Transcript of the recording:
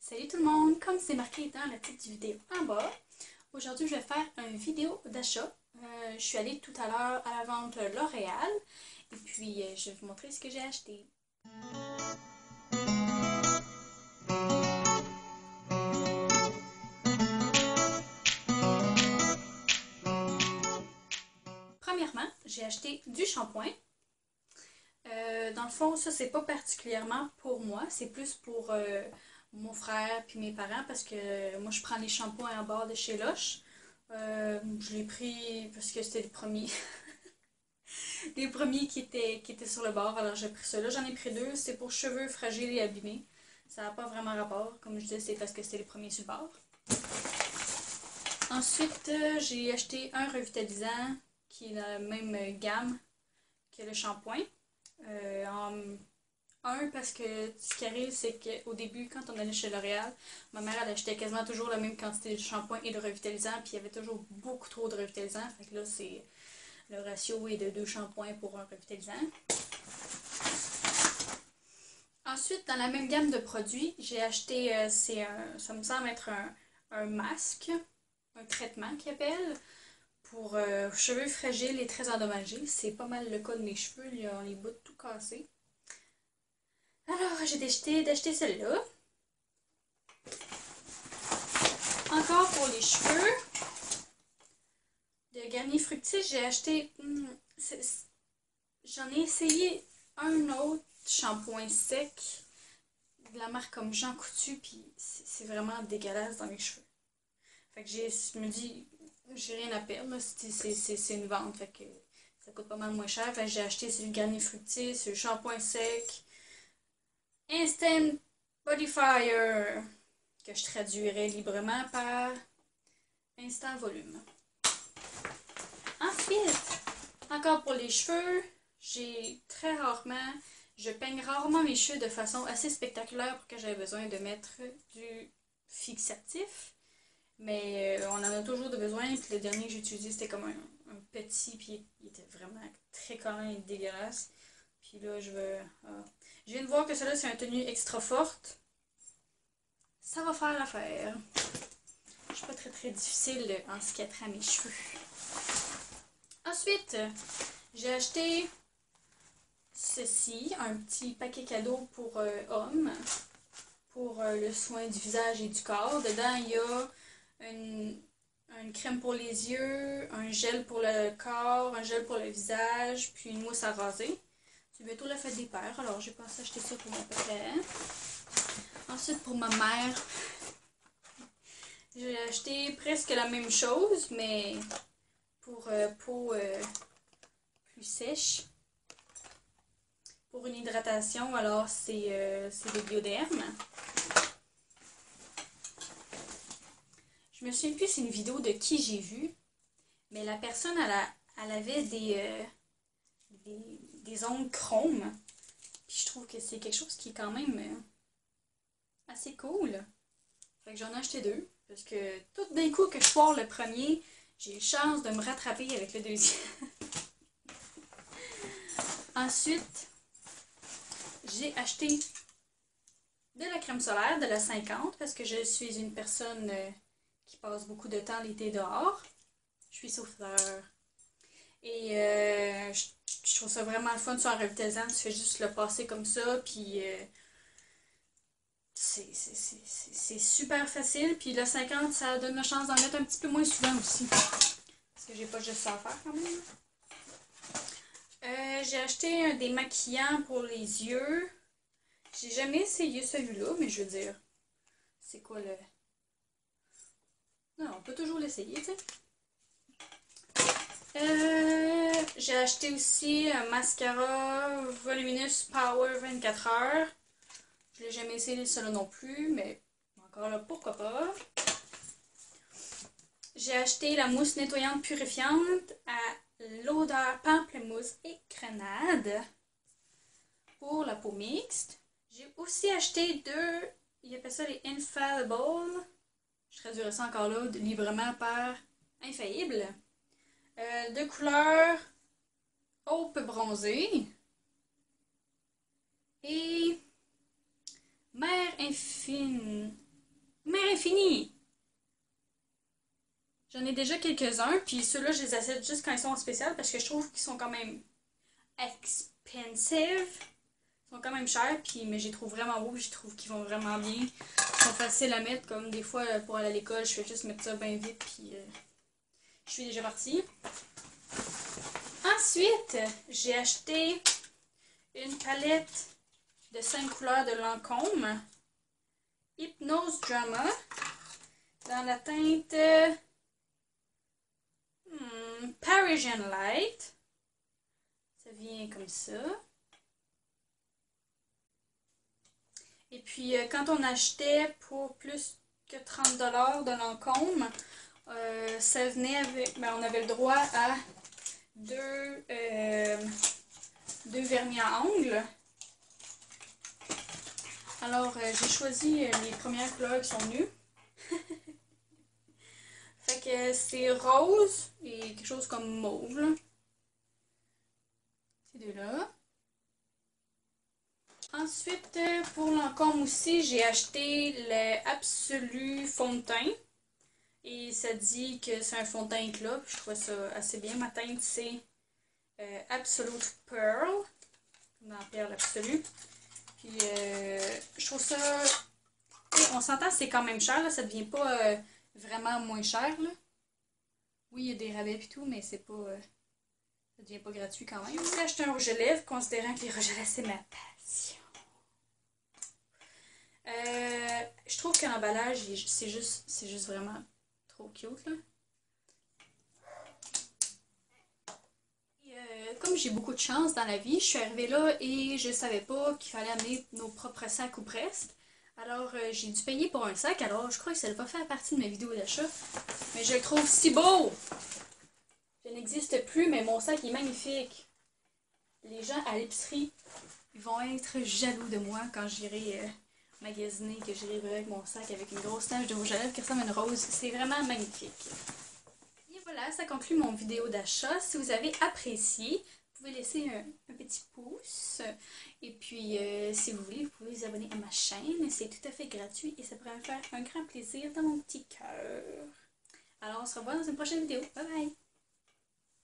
Salut tout le monde! Comme c'est marqué dans la petite vidéo en bas, aujourd'hui je vais faire une vidéo d'achat. Je suis allée tout à l'heure à la vente L'Oréal et puis je vais vous montrer ce que j'ai acheté. Premièrement, j'ai acheté du shampoing. Dans le fond, ça c'est pas particulièrement pour moi, c'est plus pour mon frère puis mes parents parce que moi je prends les shampoings en bord de chez Lush. Je l'ai pris parce que c'était le premier. Les premiers qui étaient sur le bord, alors j'ai pris ceux-là. J'en ai pris deux, c'est pour cheveux fragiles et abîmés. Ça n'a pas vraiment rapport, comme je disais, c'est parce que c'était les premiers sur le bord. Ensuite, j'ai acheté un revitalisant qui est la même gamme que le shampoing. Parce que ce qui arrive, c'est qu'au début, quand on allait chez L'Oréal, ma mère elle achetait quasiment toujours la même quantité de shampoing et de revitalisant, puis il y avait toujours beaucoup trop de revitalisant. Fait que là, le ratio est de 2 shampoings pour un revitalisant. Ensuite, dans la même gamme de produits, j'ai acheté, ça me semble être un masque, un traitement qu'ils appellent, pour cheveux fragiles et très endommagés. C'est pas mal le cas de mes cheveux, ils ont les bouts tout cassés. Alors, j'ai décidé d'acheter celle-là. Encore pour les cheveux, de Garnier Fructis, j'ai acheté... J'en ai essayé un autre shampoing sec de la marque comme Jean Coutu, puis c'est vraiment dégueulasse dans mes cheveux. Fait que je me dis, j'ai rien à perdre, c'est une vente, fait que ça coûte pas mal moins cher. Fait que j'ai acheté celui de Garnier Fructis, le shampoing sec, Instant Body Fire, que je traduirais librement par Instant Volume. Ensuite, encore pour les cheveux, je peigne rarement mes cheveux de façon assez spectaculaire pour que j'aie besoin de mettre du fixatif. Mais on en a toujours besoin. Puis le dernier que j'ai utilisé, c'était comme un petit, puis il était vraiment très collant et dégueulasse. Puis là, je viens de voir que celui-là, c'est un tenue extra forte. Ça va faire l'affaire. Je suis pas très difficile en ce qui a trait à mes cheveux. Ensuite, j'ai acheté ceci, un petit paquet cadeau pour hommes, pour le soin du visage et du corps. Dedans, il y a une crème pour les yeux, un gel pour le corps, un gel pour le visage, puis une mousse à raser. C'est bientôt la fête des pères, alors j'ai pensé acheter ça pour mon papa. Ensuite, pour ma mère, j'ai acheté presque la même chose, mais pour peau plus sèche. Pour une hydratation, alors c'est le Bioderm. Je me souviens plus c'est une vidéo de qui j'ai vu, mais la personne, elle avait des ongles chromes. Puis je trouve que c'est quelque chose qui est quand même assez cool. Fait que j'en ai acheté deux, parce que tout d'un coup que je foire le premier, j'ai eu chance de me rattraper avec le deuxième. Ensuite, j'ai acheté de la crème solaire de la 50 parce que je suis une personne qui passe beaucoup de temps l'été dehors. Je suis souffleur. Et je trouve ça vraiment le fun sur un revitalisant. Tu fais juste le passer comme ça, puis c'est super facile. Puis le 50, ça donne la chance d'en mettre un petit peu moins souvent aussi. Parce que j'ai pas juste ça à faire quand même. J'ai acheté un démaquillant pour les yeux. J'ai jamais essayé celui-là, mais je veux dire, c'est quoi le... Non, on peut toujours l'essayer, tu sais. J'ai acheté aussi un mascara Voluminous Power 24 heures. Je l'ai jamais essayé celui-là non plus, mais encore là, pourquoi pas. J'ai acheté la mousse nettoyante purifiante à l'odeur pamplemousse et grenade pour la peau mixte. J'ai aussi acheté deux, ils appellent ça les Infallible. Je traduirais ça encore là librement par infaillible. De couleur Hope bronzée et mer infine. Mère infinie! J'en ai déjà quelques-uns, puis ceux-là, je les achète juste quand ils sont en spécial parce que je trouve qu'ils sont quand même expensive. Ils sont quand même chers, puis, mais je les trouve vraiment beaux, je trouve qu'ils vont vraiment bien. Ils sont faciles à mettre, comme des fois pour aller à l'école, je fais juste mettre ça bien vite, puis je suis déjà partie. Ensuite, j'ai acheté une palette de 5 couleurs de Lancôme Hypnose Drama dans la teinte Parisian Light. Ça vient comme ça. Et puis, quand on achetait pour plus que 30$ de Lancôme, ça venait avec. Ben, on avait le droit à deux vernis à ongles. Alors, j'ai choisi les premières couleurs qui sont venues. Fait que c'est rose et quelque chose comme mauve. Ces deux-là. Ensuite, pour Lancôme aussi, j'ai acheté le Absolu fond de teint. Et ça dit que c'est un fond de teint éclat. Je trouve ça assez bien. Ma teinte, c'est Absolute Pearl. Dans Perle Absolue. Puis, je trouve ça... on s'entend, c'est quand même cher. Là. Ça devient pas vraiment moins cher. Là. Oui, il y a des rabais et tout, mais c'est pas... ça devient pas gratuit quand même. J'ai acheté un rouge à lèvres, considérant que les rouges à lèvres, c'est ma passion. Je trouve que l'emballage, c'est juste vraiment trop cute, là. Et, comme j'ai beaucoup de chance dans la vie, je suis arrivée là et je savais pas qu'il fallait amener nos propres sacs ou presque. Alors, j'ai dû payer pour un sac. Alors, je crois que ça n'a pas fait partie de ma vidéo d'achat. Mais je le trouve si beau! Je n'existe plus, mais mon sac est magnifique. Les gens à l'épicerie, ils vont être jaloux de moi quand j'irai magasiner, que j'irai avec mon sac avec une grosse tache de rouge à lèvres qui ressemble à une rose. C'est vraiment magnifique. Et voilà, ça conclut mon vidéo d'achat. Si vous avez apprécié, vous pouvez laisser un petit pouce. Et puis, si vous voulez, vous pouvez vous abonner à ma chaîne. C'est tout à fait gratuit et ça pourrait me faire un grand plaisir dans mon petit cœur. Alors, on se revoit dans une prochaine vidéo. Bye bye!